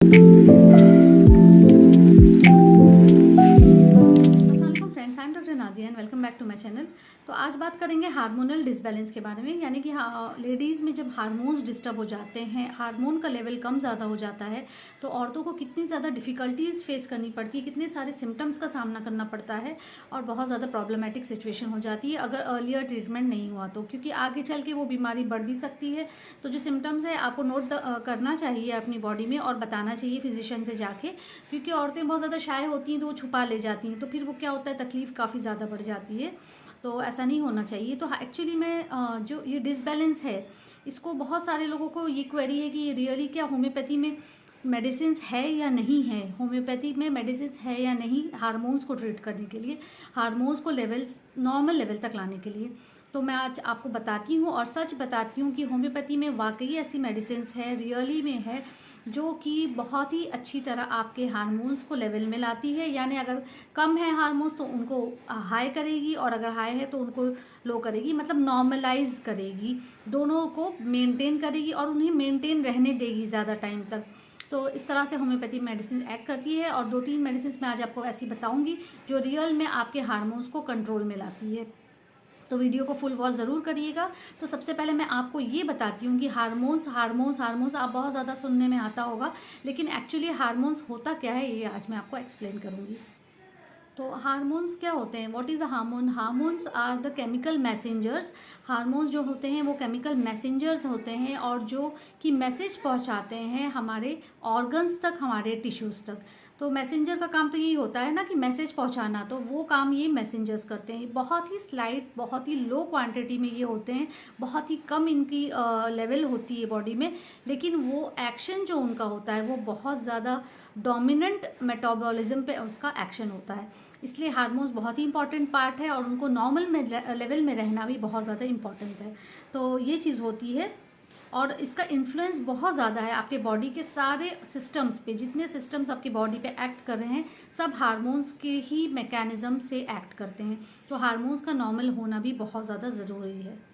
अस्सलामुअलैकुम friends, I am doctor Nazia and welcome back to my channel. तो आज बात करेंगे हार्मोनल डिसबैलेंस के बारे में, यानी कि लेडीज़ में जब हार्मोन्स डिस्टर्ब हो जाते हैं, हार्मोन का लेवल कम ज़्यादा हो जाता है, तो औरतों को कितनी ज़्यादा डिफ़िकल्टीज़ फेस करनी पड़ती है, कितने सारे सिम्टम्स का सामना करना पड़ता है और बहुत ज़्यादा प्रॉब्लमेटिक सिचुएशन हो जाती है अगर अर्लियर ट्रीटमेंट नहीं हुआ तो, क्योंकि आगे चल के वो बीमारी बढ़ भी सकती है। तो जो सिम्टम्स है आपको नोट करना चाहिए अपनी बॉडी में और बताना चाहिए फिजिशियन से जाके, क्योंकि औरतें बहुत ज़्यादा शाय होती हैं तो वो छुपा ले जाती हैं, तो फिर वो क्या होता है, तकलीफ़ काफ़ी ज़्यादा बढ़ जाती है। तो ऐसा नहीं होना चाहिए। तो एक्चुअली में जो ये डिसबैलेंस है, इसको बहुत सारे लोगों को ये क्वेरी है कि ये रियली क्या होम्योपैथी में मेडिसिन्स है या नहीं है, होम्योपैथी में मेडिसिन्स है या नहीं हार्मोन्स को ट्रीट करने के लिए, हार्मोन्स को लेवल्स नॉर्मल लेवल तक लाने के लिए। तो मैं आज आपको बताती हूँ और सच बताती हूँ कि होम्योपैथी में वाकई ऐसी मेडिसिन्स है, रियली में है, जो कि बहुत ही अच्छी तरह आपके हार्मोन्स को लेवल में लाती है। यानी अगर कम है हार्मोन्स तो उनको हाई करेगी और अगर हाई है तो उनको लो करेगी, मतलब नॉर्मलाइज करेगी, दोनों को मेंटेन करेगी और उन्हें मेंटेन रहने देगी ज़्यादा टाइम तक। तो इस तरह से होम्योपैथी मेडिसिन एक्ट करती है और 2-3 मेडिसिन मैं आज आपको ऐसी बताऊंगी जो रियल में आपके हार्मोन्स को कंट्रोल में लाती है। तो वीडियो को फुल वॉच ज़रूर करिएगा। तो सबसे पहले मैं आपको ये बताती हूँ कि हार्मोन्स हार्मोन्स हार्मोन्स आप बहुत ज़्यादा सुनने में आता होगा, लेकिन एक्चुअली हार्मोन्स होता क्या है ये आज मैं आपको एक्सप्लेन करूँगी। तो हार्मोन्स क्या होते हैं, what is a hormone? Hormones are the chemical messengers. Hormones जो होते हैं वो केमिकल मैसेंजर्स होते हैं और जो कि मैसेज पहुंचाते हैं हमारे ऑर्गन्स तक, हमारे टिश्यूज़ तक। तो मैसेंजर का काम तो यही होता है ना कि मैसेज पहुंचाना, तो वो काम ये मैसेंजर्स करते हैं। बहुत ही स्लाइट, बहुत ही लो क्वांटिटी में ये होते हैं, बहुत ही कम इनकी लेवल होती है बॉडी में, लेकिन वो एक्शन जो उनका होता है वो बहुत ज़्यादा डोमिनेंट मेटाबॉलिज्म पे उसका एक्शन होता है। इसलिए हार्मोन्स बहुत ही इंपॉर्टेंट पार्ट है और उनको नॉर्मल में लेवल में रहना भी बहुत ज़्यादा इंपॉर्टेंट है। तो ये चीज़ होती है और इसका इन्फ्लुएंस बहुत ज़्यादा है आपके बॉडी के सारे सिस्टम्स पे। जितने सिस्टम्स आपकी बॉडी पे एक्ट कर रहे हैं सब हार्मोन्स के ही मैकेनिज़्म से एक्ट करते हैं। तो हार्मोन्स का नॉर्मल होना भी बहुत ज़्यादा ज़रूरी है।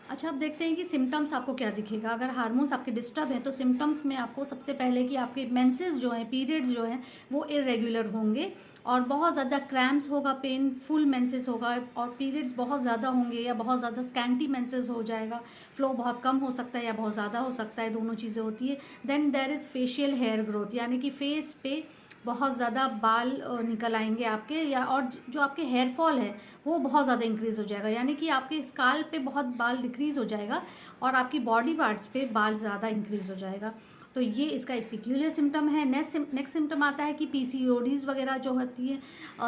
अच्छा, अब देखते हैं कि सिम्टम्स आपको क्या दिखेगा अगर हार्मोन्स आपके डिस्टर्ब हैं। तो सिम्टम्स में आपको सबसे पहले कि आपके मेंसेस जो हैं, पीरियड्स जो हैं, वो इरेगुलर होंगे और बहुत ज़्यादा क्रैम्प्स होगा, पेनफुल मेंसेस होगा और पीरियड्स बहुत ज़्यादा होंगे या बहुत ज़्यादा स्कैंटी मेंसेस हो जाएगा। फ्लो बहुत कम हो सकता है या बहुत ज़्यादा हो सकता है, दोनों चीज़ें होती है। Then there is facial hair growth, यानी कि फेस पे बहुत ज़्यादा बाल निकल आएंगे आपके, या और जो आपके हेयर फॉल है वो बहुत ज़्यादा इंक्रीज़ हो जाएगा, यानी कि आपके स्काल पे बहुत बाल डिक्रीज़ हो जाएगा और आपकी बॉडी पार्ट्स पे बाल ज़्यादा इंक्रीज़ हो जाएगा। तो ये इसका एक पिक्यूलियर सिम्टम है। नेक्स्ट सिम्टम आता है कि पीसीओडीज़ वगैरह जो होती है,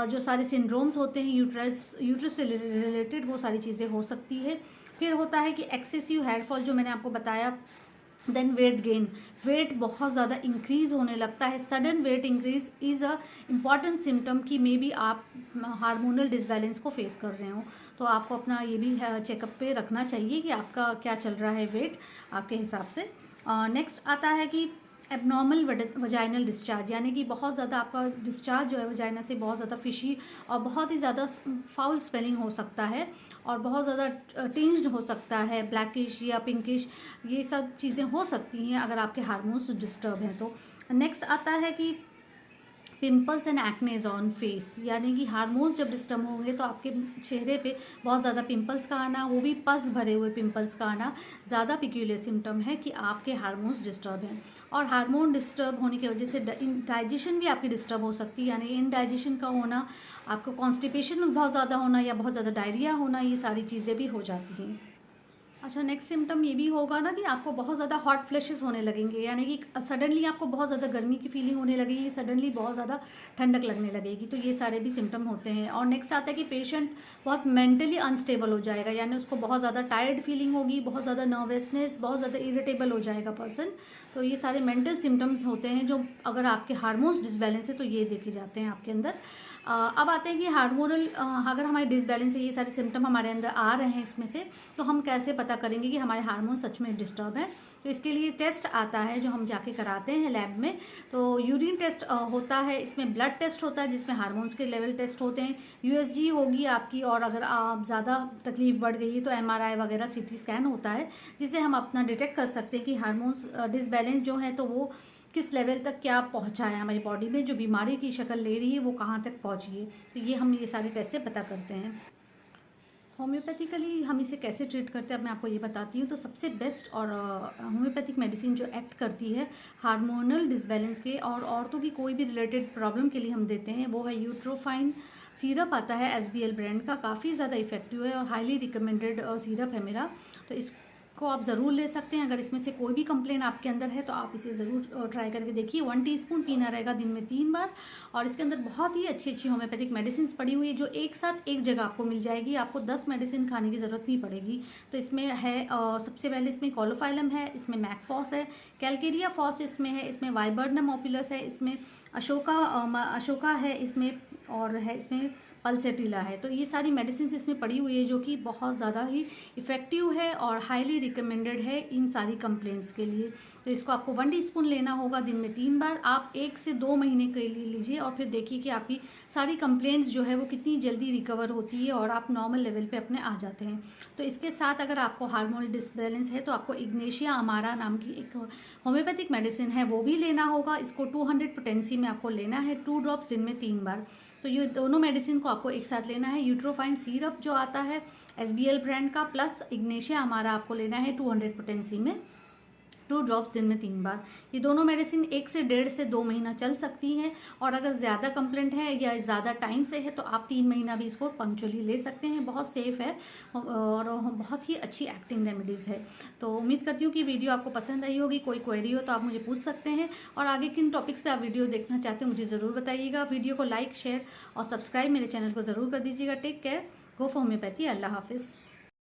जो सारे सिंड्रोम्स होते हैं यूट्रस से रिलेटेड, वो सारी चीज़ें हो सकती है। फिर होता है कि एक्सेसिव हेयर फॉल जो मैंने आपको बताया। देन वेट गेन, वेट बहुत ज़्यादा इंक्रीज़ होने लगता है। Sudden weight increase is a important symptom कि मे बी आप हार्मोनल डिसबैलेंस को फेस कर रहे हो। तो आपको अपना ये भी चेकअप पे रखना चाहिए कि आपका क्या चल रहा है वेट आपके हिसाब से। नेक्स्ट आता है कि एबनॉर्मल वजाइनल डिस्चार्ज, यानी कि बहुत ज़्यादा आपका डिस्चार्ज जो है वजाइना से बहुत ज़्यादा फिशी और बहुत ही ज़्यादा फाउल स्मेलिंग हो सकता है और बहुत ज़्यादा टिंज्ड हो सकता है, ब्लैकिश या पिंकिश, ये सब चीज़ें हो सकती हैं अगर आपके हार्मोन्स डिस्टर्ब हैं तो। नेक्स्ट आता है कि पिंपल्स एंड एक्नेज ऑन फेस, यानी कि हार्मोन्स जब डिस्टर्ब होंगे तो आपके चेहरे पे बहुत ज़्यादा पिंपल्स का आना, वो भी पस भरे हुए पिंपल्स का आना ज़्यादा पिक्यूलियर सिम्टम है कि आपके हार्मोन्स डिस्टर्ब हैं। और हार्मोन डिस्टर्ब होने की वजह से डाइजेशन भी आपकी डिस्टर्ब हो सकती है, यानी इनडाइजेशन का होना, आपको कॉन्स्टिपेशन बहुत ज़्यादा होना या बहुत ज़्यादा डायरिया होना, ये सारी चीज़ें भी हो जाती हैं। अच्छा, नेक्स्ट सिम्टम ये भी होगा ना कि आपको बहुत ज़्यादा हॉट फ्लैशेस होने लगेंगे, यानी कि सडनली आपको बहुत ज़्यादा गर्मी की फीलिंग होने लगेगी, सडनली बहुत ज़्यादा ठंडक लगने लगेगी। तो ये सारे भी सिम्टम होते हैं। और नेक्स्ट आता है कि पेशेंट बहुत मेंटली अनस्टेबल हो जाएगा, यानी उसको बहुत ज़्यादा टायर्ड फीलिंग होगी, बहुत ज़्यादा नर्वसनेस, बहुत ज़्यादा इरिटेबल हो जाएगा पर्सन। तो ये सारे मेंटल सिम्टम्स होते हैं जो अगर आपके हार्मोन्स डिसबैलेंस है तो ये देखे जाते हैं आपके अंदर। अब आते हैं कि हार्मोनल अगर हमारे डिसबैलेंस है, ये सारे सिम्टम हमारे अंदर आ रहे हैं इसमें से, तो हम कैसे पता करेंगे कि हमारे हार्मोन सच में डिस्टर्ब है। तो इसके लिए टेस्ट आता है जो हम जाके कराते हैं लैब में। तो यूरिन टेस्ट होता है, इसमें ब्लड टेस्ट होता है जिसमें हार्मोन्स के लेवल टेस्ट होते हैं, यूएसजी होगी आपकी, और अगर आप ज़्यादा तकलीफ बढ़ गई है तो एमआरआई वगैरह, सीटी स्कैन होता है जिससे हम अपना डिटेक्ट कर सकते हैं कि हार्मोन्स डिसबैलेंस जो है तो वो किस लेवल तक क्या पहुंचा है हमारी बॉडी में, जो बीमारी की शक्ल ले रही है वो कहाँ तक पहुंची है। तो ये हम ये सारे टेस्ट से पता करते हैं। होम्योपैथिकली हम इसे कैसे ट्रीट करते हैं, अब मैं आपको ये बताती हूँ। तो सबसे बेस्ट और होम्योपैथिक मेडिसिन जो एक्ट करती है हार्मोनल डिसबैलेंस के और औरतों की कोई भी रिलेटेड प्रॉब्लम के लिए हम देते हैं, वो है यूट्रोफाइन सिरप आता है SBL ब्रांड का। काफ़ी ज़्यादा इफेक्टिव है और हाईली रिकमेंडेड सिरप है मेरा। तो इसको आप ज़रूर ले सकते हैं। अगर इसमें से कोई भी कंप्लेन आपके अंदर है तो आप इसे ज़रूर ट्राई करके देखिए। 1 टीस्पून पीना रहेगा दिन में 3 बार। और इसके अंदर बहुत ही अच्छी अच्छी होम्योपैथिक मेडिसिन पड़ी हुई है जो एक साथ एक जगह आपको मिल जाएगी। आपको 10 मेडिसिन खाने की ज़रूरत नहीं पड़ेगी। तो इसमें है सबसे पहले इसमें कॉलोफाइलम है, इसमें मैकफॉस है, कैलकेरिया फॉस इसमें है, इसमें वाइबर्नम ऑपुलस है, इसमें अशोका है इसमें, और है इसमें पल्सेटिला है। तो ये सारी मेडिसिन इसमें पड़ी हुई है जो कि बहुत ज़्यादा ही इफ़ेक्टिव है और हाईली रिकमेंडेड है इन सारी कंप्लेंट्स के लिए। तो इसको आपको 1 टीस्पून लेना होगा दिन में 3 बार। आप 1 से 2 महीने के लिए लीजिए और फिर देखिए कि आपकी सारी कंप्लेंट्स जो है वो कितनी जल्दी रिकवर होती है और आप नॉर्मल लेवल पे अपने आ जाते हैं। तो इसके साथ अगर आपको हार्मोनल डिसबैलेंस है तो आपको इग्नेशिया अमारा नाम की एक होम्योपैथिक मेडिसिन है वो भी लेना होगा। इसको 200 पोटेंसी में आपको लेना है, 2 ड्रॉप्स दिन में 3 बार। तो ये दोनों मेडिसिन को आपको एक साथ लेना है। यूट्रोफाइन सिरप जो आता है SBL ब्रांड का प्लस इग्नेशिया हमारा आपको लेना है 200 पोटेंसी में, 2 ड्रॉप्स दिन में 3 बार। ये दोनों मेडिसिन 1 से 1.5 से 2 महीना चल सकती हैं। और अगर ज़्यादा कंप्लेंट है या ज़्यादा टाइम से है तो आप 3 महीना भी इसको पंक्चुअली ले सकते हैं। बहुत सेफ़ है और बहुत ही अच्छी एक्टिंग रेमेडीज़ है। तो उम्मीद करती हूँ कि वीडियो आपको पसंद आई होगी। कोई क्वेरी हो तो आप मुझे पूछ सकते हैं और आगे किन टॉपिक्स पर आप वीडियो देखना चाहते हैं मुझे ज़रूर बताइएगा। वीडियो को लाइक, शेयर और सब्सक्राइब मेरे चैनल को ज़रूर कर दीजिएगा। Take care, go for homeopathy. अल्लाह हाफिज़।